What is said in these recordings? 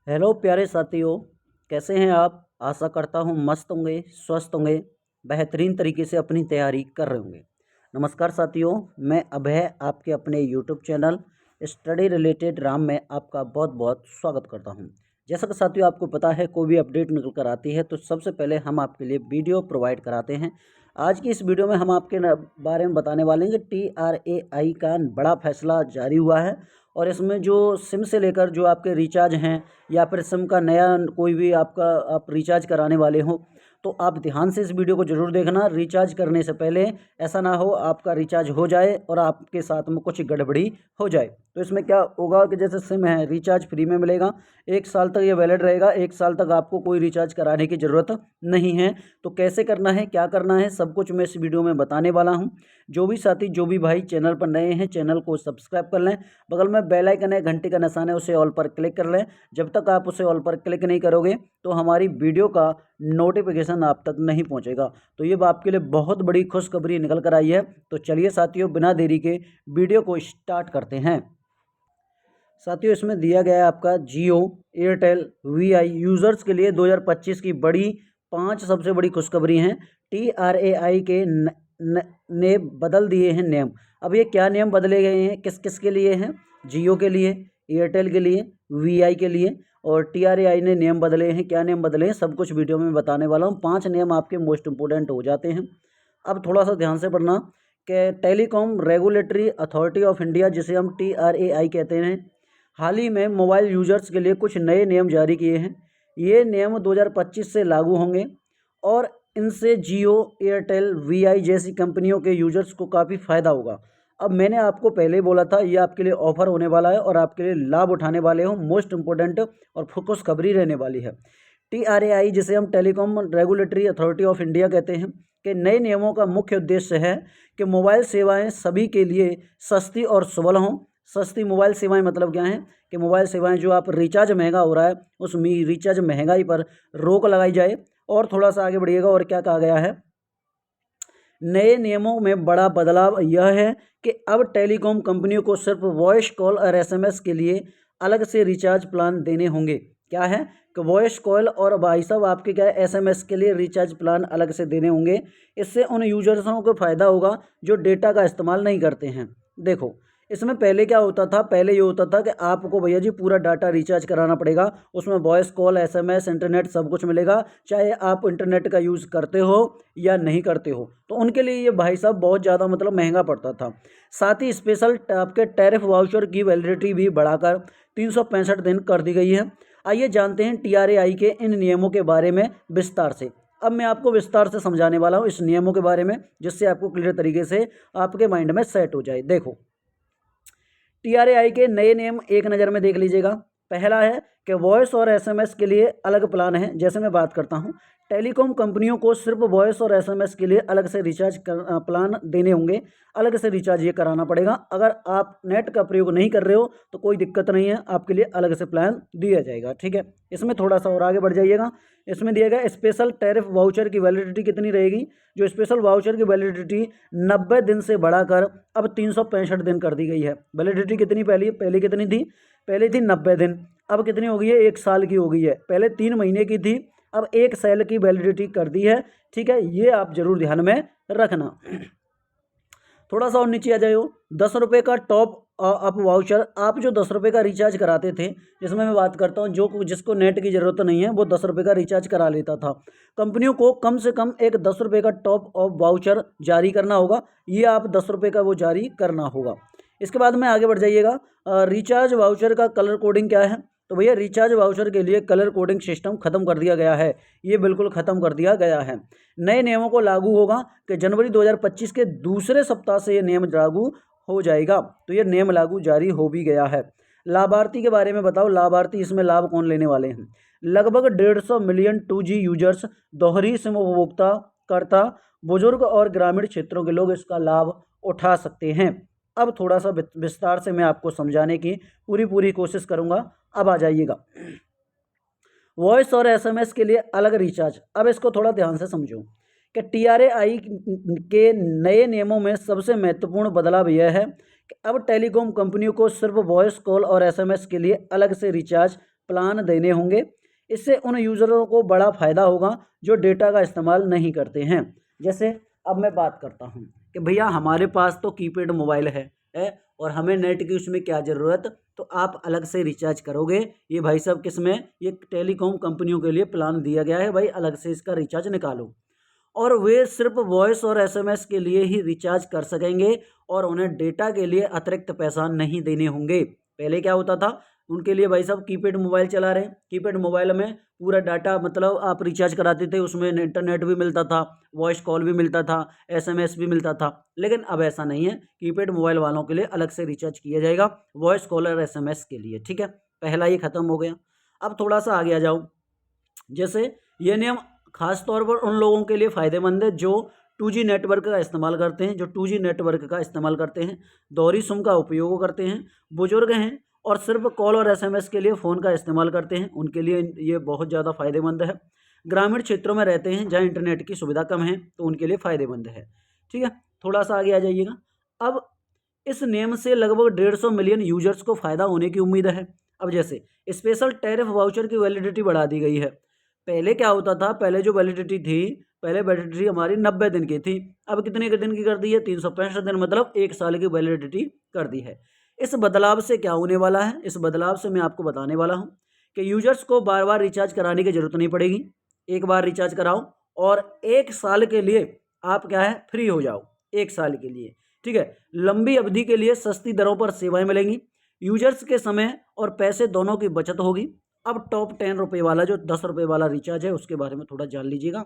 Hello प्यारे साथियों, कैसे हैं आप। आशा करता हूँ मस्त होंगे, स्वस्थ होंगे, बेहतरीन तरीके से अपनी तैयारी कर रहे होंगे। नमस्कार साथियों, मैं अभय आपके अपने YouTube channel study related Ram में आपका बहुत बहुत स्वागत करता हूँ। जैसा कि साथियों आपको पता है, कोई भी अपडेट निकल कर आती है तो सबसे पहले हम आपके लिए वीडियो प्रोवाइड कराते हैं। आज की इस वीडियो में हम आपके बारे में बताने वाले हैं कि TRAI का बड़ा फैसला जारी हुआ है और इसमें जो सिम से लेकर जो आपके रिचार्ज हैं या फिर सिम का नया कोई भी आपका आप रिचार्ज कराने वाले हो तो आप ध्यान से इस वीडियो को ज़रूर देखना। रिचार्ज करने से पहले ऐसा ना हो आपका रिचार्ज हो जाए और आपके साथ में कुछ गड़बड़ी हो जाए। तो इसमें क्या होगा कि जैसे सिम है, रिचार्ज फ्री में मिलेगा, 1 साल तक ये वैलिड रहेगा, 1 साल तक आपको कोई रिचार्ज कराने की ज़रूरत नहीं है। तो कैसे करना है, क्या करना है, सब कुछ मैं इस वीडियो में बताने वाला हूँ। जो भी साथी, जो भी भाई चैनल पर नए हैं, चैनल को सब्सक्राइब कर लें। बगल में बेल आइकन है, घंटी का निशान है, उसे ऑल पर क्लिक कर लें। जब तक आप उसे ऑल पर क्लिक नहीं करोगे तो हमारी वीडियो का नोटिफिकेशन आप तक नहीं पहुंचेगा। तो ये आपके लिए बहुत बड़ी खुशखबरी निकल कर आई है। तो चलिए साथियों, बिना देरी के वीडियो को स्टार्ट करते हैं। साथियों, इसमें दिया गया है आपका जियो, एयरटेल, वीआई यूज़र्स के लिए 2025 की बड़ी 5 सबसे बड़ी खुशखबरी हैं। TRAI के ने बदल दिए हैं नियम। अब ये क्या नियम बदले गए हैं, किस किस के लिए हैं? जियो के लिए, एयरटेल के लिए, वीआई के लिए। और TRAI ने नियम बदले हैं। क्या नियम बदले हैं सब कुछ वीडियो में बताने वाला हूँ। 5 नियम आपके मोस्ट इंपोर्टेंट हो जाते हैं। अब थोड़ा सा ध्यान से पढ़ना कि telecom regulatory authority of India, जिसे हम TRAI कहते हैं, हाल ही में मोबाइल यूजर्स के लिए कुछ नए नियम जारी किए हैं। ये नियम 2025 से लागू होंगे और इनसे जियो, एयरटेल, वीआई जैसी कंपनियों के यूजर्स को काफ़ी फ़ायदा होगा। अब मैंने आपको पहले ही बोला था, ये आपके लिए ऑफर होने वाला है और आपके लिए लाभ उठाने वाले हो। मोस्ट इंपोर्टेंट और खुशखबरी रहने वाली है। TRAI, जिसे हम telecom regulatory authority of India कहते हैं, के नए नियमों का मुख्य उद्देश्य है कि मोबाइल सेवाएं सभी के लिए सस्ती और सुलभ हों। सस्ती मोबाइल सेवाएं मतलब क्या है कि मोबाइल सेवाएं जो आप रिचार्ज महंगा हो रहा है उस रिचार्ज महंगाई पर रोक लगाई जाए। और थोड़ा सा आगे बढ़िएगा, और क्या कहा गया है। नए नियमों में बड़ा बदलाव यह है कि अब टेलीकॉम कंपनियों को सिर्फ वॉइस कॉल और SMS के लिए अलग से रिचार्ज प्लान देने होंगे। क्या है कि वॉइस कॉल और भाई साहब आपके क्या है, SMS के लिए रिचार्ज प्लान अलग से देने होंगे। इससे उन यूजर्सों को फ़ायदा होगा जो डेटा का इस्तेमाल नहीं करते हैं। देखो, इसमें पहले क्या होता था, पहले ये होता था कि आपको भैया जी पूरा डाटा रिचार्ज कराना पड़ेगा। उसमें वॉइस कॉल, SMS, इंटरनेट सब कुछ मिलेगा, चाहे आप इंटरनेट का यूज़ करते हो या नहीं करते हो। तो उनके लिए ये भाई साहब बहुत ज़्यादा मतलब महंगा पड़ता था। साथ ही स्पेशल आपके टैरिफ वाउचर की वैलिडिटी भी बढ़ाकर 365 दिन कर दी गई है। आइए जानते हैं TRAI के इन नियमों के बारे में विस्तार से। अब मैं आपको विस्तार से समझाने वाला हूँ इस नियमों के बारे में, जिससे आपको क्लियर तरीके से आपके माइंड में सेट हो जाए। देखो, TRAI के नए नियम एक नज़र में देख लीजिएगा। पहला है कि वॉइस और SMS के लिए अलग प्लान है। जैसे मैं बात करता हूँ, टेलीकॉम कंपनियों को सिर्फ वॉइस और SMS के लिए अलग से रिचार्ज प्लान देने होंगे। अलग से रिचार्ज ये कराना पड़ेगा। अगर आप नेट का प्रयोग नहीं कर रहे हो तो कोई दिक्कत नहीं है, आपके लिए अलग से प्लान दिया जाएगा। ठीक है, इसमें थोड़ा सा और आगे बढ़ जाइएगा। इसमें दिया गया स्पेशल टैरिफ वाउचर की वैलिडिटी कितनी रहेगी। जो स्पेशल वाउचर की वैलिडिटी 90 दिन से बढ़ाकर अब 365 दिन कर दी गई है। वैलिडिटी कितनी पहले कितनी थी, पहले थी 90 दिन, अब कितनी हो गई है, 1 साल की हो गई है। पहले 3 महीने की थी, अब 1 साल की वैलिडिटी कर दी है। ठीक है, ये आप जरूर ध्यान में रखना। थोड़ा सा और नीचे आ जाओ, 10 रुपये का टॉप अप वाउचर। आप जो 10 रुपये का रिचार्ज कराते थे, जिसमें मैं बात करता हूँ जो जिसको नेट की ज़रूरत नहीं है वो 10 रुपये का रिचार्ज करा लेता था। कंपनियों को कम से कम एक 10 रुपये का टॉप अप वाउचर जारी करना होगा। ये आप 10 रुपये का वो जारी करना होगा। इसके बाद में आगे बढ़ जाइएगा। रिचार्ज वाउचर का कलर कोडिंग क्या है। तो भैया रिचार्ज वाउचर के लिए कलर कोडिंग सिस्टम खत्म कर दिया गया है। ये बिल्कुल ख़त्म कर दिया गया है। नए नियमों को लागू होगा कि जनवरी 2025 के दूसरे सप्ताह से ये नियम लागू हो जाएगा। तो ये नियम लागू जारी हो भी गया है। लाभार्थी के बारे में बताओ, लाभार्थी इसमें लाभ कौन लेने वाले हैं। लगभग 150 मिलियन 2G यूजर्स, दोहरी सिम उपभोक्ता करता, बुजुर्ग और ग्रामीण क्षेत्रों के लोग इसका लाभ उठा सकते हैं। अब थोड़ा सा विस्तार से मैं आपको समझाने की पूरी कोशिश करूंगा। अब आ जाइएगा, वॉइस और SMS के लिए अलग रिचार्ज। अब इसको थोड़ा ध्यान से समझो कि TRAI के नए नियमों में सबसे महत्वपूर्ण बदलाव यह है कि अब टेलीकॉम कंपनियों को सिर्फ वॉइस कॉल और SMS के लिए अलग से रिचार्ज प्लान देने होंगे। इससे उन यूज़रों को बड़ा फ़ायदा होगा जो डेटा का इस्तेमाल नहीं करते हैं। जैसे अब मैं बात करता हूँ कि भैया हमारे पास तो कीपैड मोबाइल है और हमें नेट की उसमें क्या ज़रूरत, तो आप अलग से रिचार्ज करोगे। ये भाई साहब किसमें, ये टेलीकॉम कंपनियों के लिए प्लान दिया गया है, भाई अलग से इसका रिचार्ज निकालो। और वे सिर्फ वॉइस और एसएमएस के लिए ही रिचार्ज कर सकेंगे और उन्हें डेटा के लिए अतिरिक्त पैसा नहीं देने होंगे। पहले क्या होता था, उनके लिए भाई साहब कीपैड मोबाइल चला रहे हैं, कीपैड मोबाइल में पूरा डाटा मतलब आप रिचार्ज कराते थे, उसमें इंटरनेट भी मिलता था, वॉइस कॉल भी मिलता था, एसएमएस भी मिलता था। लेकिन अब ऐसा नहीं है, कीपैड मोबाइल वालों के लिए अलग से रिचार्ज किया जाएगा वॉइस कॉल और एसएमएस के लिए। ठीक है, पहला ये खत्म हो गया। अब थोड़ा सा आगे आ जाओ। जैसे ये नियम खास तौर पर उन लोगों के लिए फ़ायदेमंद है जो 2G नेटवर्क का इस्तेमाल करते हैं, जो 2G नेटवर्क का इस्तेमाल करते हैं, दोहरी सिम का उपयोग करते हैं, बुजुर्ग हैं और सिर्फ कॉल और एसएमएस के लिए फ़ोन का इस्तेमाल करते हैं, उनके लिए ये बहुत ज़्यादा फ़ायदेमंद है। ग्रामीण क्षेत्रों में रहते हैं जहाँ इंटरनेट की सुविधा कम है, तो उनके लिए फ़ायदेमंद है। ठीक है, थोड़ा सा आगे आ जाइएगा। अब इस नियम से लगभग 150 मिलियन यूजर्स को फ़ायदा होने की उम्मीद है। अब जैसे स्पेशल टैरिफ वाउचर की वैलिडिटी बढ़ा दी गई है। पहले क्या होता था, पहले जो वैलिडिटी थी, पहले वैलिडिटी हमारी 90 दिन की थी, अब कितने के दिन की कर दी है, 365 दिन, मतलब 1 साल की वैलिडिटी कर दी है। इस बदलाव से क्या होने वाला है, इस बदलाव से मैं आपको बताने वाला हूँ कि यूजर्स को बार बार रिचार्ज कराने की ज़रूरत नहीं पड़ेगी। एक बार रिचार्ज कराओ और 1 साल के लिए आप क्या है, फ्री हो जाओ 1 साल के लिए। ठीक है, लंबी अवधि के लिए सस्ती दरों पर सेवाएं मिलेंगी, यूजर्स के समय और पैसे दोनों की बचत होगी। अब टॉप 10 रुपये वाला जो 10 रुपये वाला रिचार्ज है उसके बारे में थोड़ा जान लीजिएगा।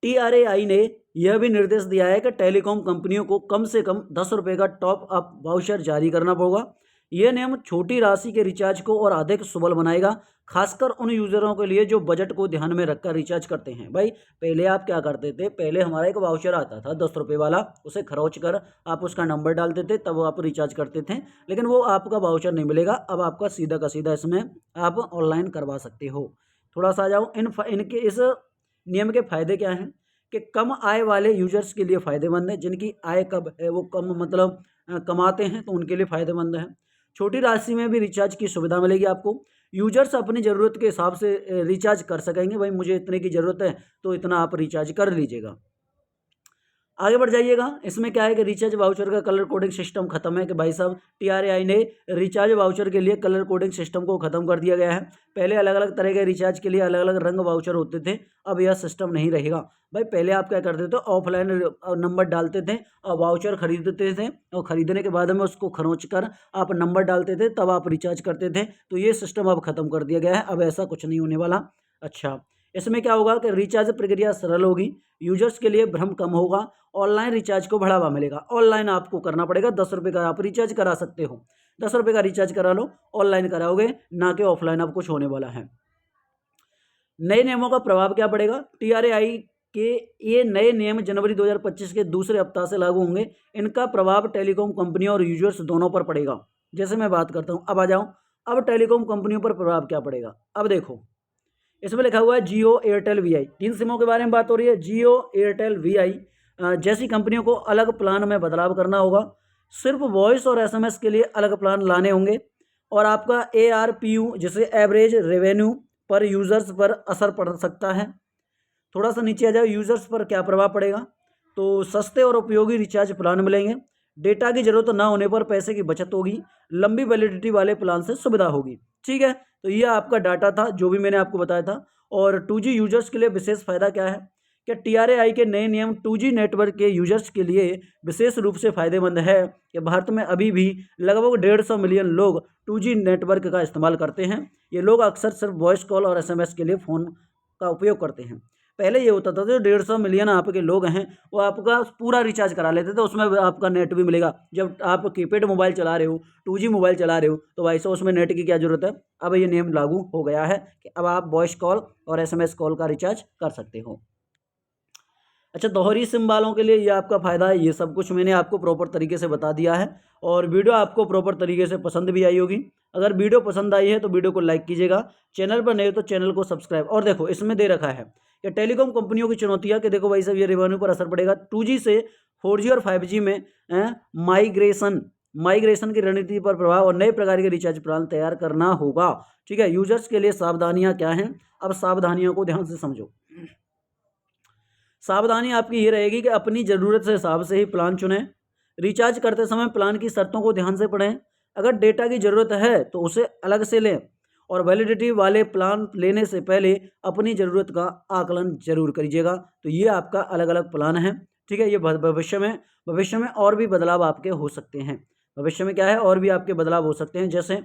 TRAI ने यह भी निर्देश दिया है कि टेलीकॉम कंपनियों को कम से कम 10 रुपये का टॉप अप वाउचर जारी करना होगा। यह नियम छोटी राशि के रिचार्ज को और अधिक सुलभ बनाएगा, खासकर उन यूजरों के लिए जो बजट को ध्यान में रखकर रिचार्ज करते हैं। भाई पहले आप क्या करते थे, पहले हमारा एक वाउचर आता था 10 रुपये वाला, उसे खरोच कर आप उसका नंबर डालते थे, तब आप रिचार्ज करते थे। लेकिन वो आपका वाउचर नहीं मिलेगा, अब आपका सीधा का सीधा इसमें आप ऑनलाइन करवा सकते हो। थोड़ा सा आ जाओ, इनके इस नियम के फ़ायदे क्या हैं कि कम आय वाले यूजर्स के लिए फ़ायदेमंद है, जिनकी आय कब है वो कम मतलब कमाते हैं, तो उनके लिए फ़ायदेमंद है। छोटी राशि में भी रिचार्ज की सुविधा मिलेगी आपको, यूजर्स अपनी ज़रूरत के हिसाब से रिचार्ज कर सकेंगे। भाई मुझे इतने की ज़रूरत है तो इतना आप रिचार्ज कर लीजिएगा। आगे बढ़ जाइएगा। इसमें क्या है कि रिचार्ज वाउचर का कलर कोडिंग सिस्टम खत्म है, कि भाई साहब TRAI ने रिचार्ज वाउचर के लिए कलर कोडिंग सिस्टम को ख़त्म कर दिया गया है। पहले अलग अलग तरह के रिचार्ज के लिए अलग अलग रंग वाउचर होते थे, अब यह सिस्टम नहीं रहेगा। भाई पहले आप क्या करते थे, ऑफलाइन नंबर डालते थे और वाउचर खरीदते थे, और ख़रीदने के बाद में उसको खरोंच कर आप नंबर डालते थे, तब आप रिचार्ज करते थे। तो ये सिस्टम अब ख़त्म कर दिया गया है, अब ऐसा कुछ नहीं होने वाला। अच्छा, इसमें क्या होगा कि रिचार्ज प्रक्रिया सरल होगी, यूजर्स के लिए भ्रम कम होगा, ऑनलाइन रिचार्ज को बढ़ावा मिलेगा। ऑनलाइन आपको करना पड़ेगा, 10 रुपये का आप रिचार्ज करा सकते हो, 10 रुपये का रिचार्ज करा लो, ऑनलाइन कराओगे ना कि ऑफलाइन। अब कुछ होने वाला है। नए नियमों का प्रभाव क्या पड़ेगा, TRAI के ये नए नियम जनवरी 2025 के दूसरे हफ्ता से लागू होंगे। इनका प्रभाव टेलीकॉम कंपनियों और यूजर्स दोनों पर पड़ेगा। जैसे मैं बात करता हूँ, अब आ जाऊँ, अब टेलीकॉम कंपनियों पर प्रभाव क्या पड़ेगा। अब देखो, इसमें लिखा हुआ है जियो, एयरटेल, VI, 3 सिमों के बारे में बात हो रही है। जियो, एयरटेल, VI जैसी कंपनियों को अलग प्लान में बदलाव करना होगा, सिर्फ वॉइस और एसएमएस के लिए अलग प्लान लाने होंगे, और आपका ARPU जिसे एवरेज रेवेन्यू पर यूज़र्स पर असर पड़ सकता है। थोड़ा सा नीचे आ जाओ, यूज़र्स पर क्या प्रभाव पड़ेगा, तो सस्ते और उपयोगी रिचार्ज प्लान मिलेंगे, डेटा की ज़रूरत ना होने पर पैसे की बचत होगी, लंबी वैलिडिटी वाले प्लान से सुविधा होगी। ठीक है, तो ये आपका डाटा था जो भी मैंने आपको बताया था। और 2G यूजर्स के लिए विशेष फ़ायदा क्या है कि TRAI के नए नियम 2G नेटवर्क के यूजर्स के लिए विशेष रूप से फ़ायदेमंद है कि भारत में अभी भी लगभग 150 मिलियन लोग 2G नेटवर्क का इस्तेमाल करते हैं। ये लोग अक्सर सिर्फ वॉइस कॉल और SMS के लिए फ़ोन का उपयोग करते हैं। पहले ये होता था जो 150 मिलियन आपके लोग हैं वो आपका पूरा रिचार्ज करा लेते थे, उसमें आपका नेट भी मिलेगा। जब आप कीपैड मोबाइल चला रहे हो, 2G मोबाइल चला रहे हो, तो भाई साहब उसमें नेट की क्या ज़रूरत है। अब ये नियम लागू हो गया है कि अब आप वॉइस कॉल और SMS कॉल का रिचार्ज कर सकते हो। अच्छा, दोहरी सिम वालों के लिए ये आपका फ़ायदा है। ये सब कुछ मैंने आपको प्रॉपर तरीके से बता दिया है, और वीडियो आपको प्रॉपर तरीके से पसंद भी आई होगी। अगर वीडियो पसंद आई है तो वीडियो को लाइक कीजिएगा, चैनल पर नए हो तो चैनल को सब्सक्राइब। और देखो इसमें दे रखा है कि टेलीकॉम कंपनियों की चुनौतियाँ, कि देखो भाई साहब ये रेवेन्यू पर असर पड़ेगा, 2G से 4G और 5G में माइग्रेशन माइग्रेशन की रणनीति पर प्रभाव और नए प्रकार के रिचार्ज प्लान तैयार करना होगा। ठीक है, यूजर्स के लिए सावधानियां क्या हैं, अब सावधानियों को ध्यान से समझो। सावधानी आपकी ये रहेगी कि अपनी ज़रूरत से हिसाब से ही प्लान चुनें। रिचार्ज करते समय प्लान की शर्तों को ध्यान से पढ़ें। अगर डेटा की ज़रूरत है तो उसे अलग से लें और वैलिडिटी वाले प्लान लेने से पहले अपनी ज़रूरत का आकलन जरूर करिएगा। तो ये आपका अलग अलग प्लान है। ठीक है, ये भविष्य में और भी बदलाव आपके हो सकते हैं। भविष्य में क्या है, और भी आपके बदलाव हो सकते हैं, जैसे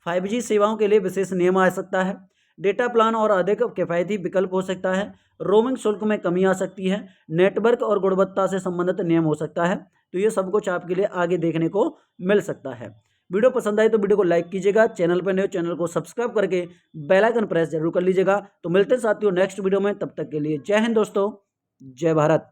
5G सेवाओं के लिए विशेष नियम आ सकता है, डेटा प्लान और अधिक किफ़ायती विकल्प हो सकता है, रोमिंग शुल्क में कमी आ सकती है, नेटवर्क और गुणवत्ता से संबंधित नियम हो सकता है। तो ये सब कुछ आपके लिए आगे देखने को मिल सकता है। वीडियो पसंद आई तो वीडियो को लाइक कीजिएगा, चैनल पर नए चैनल को सब्सक्राइब करके बेल आइकन प्रेस जरूर कर लीजिएगा। तो मिलते हैं साथियों नेक्स्ट वीडियो में, तब तक के लिए जय हिंद दोस्तों, जय भारत।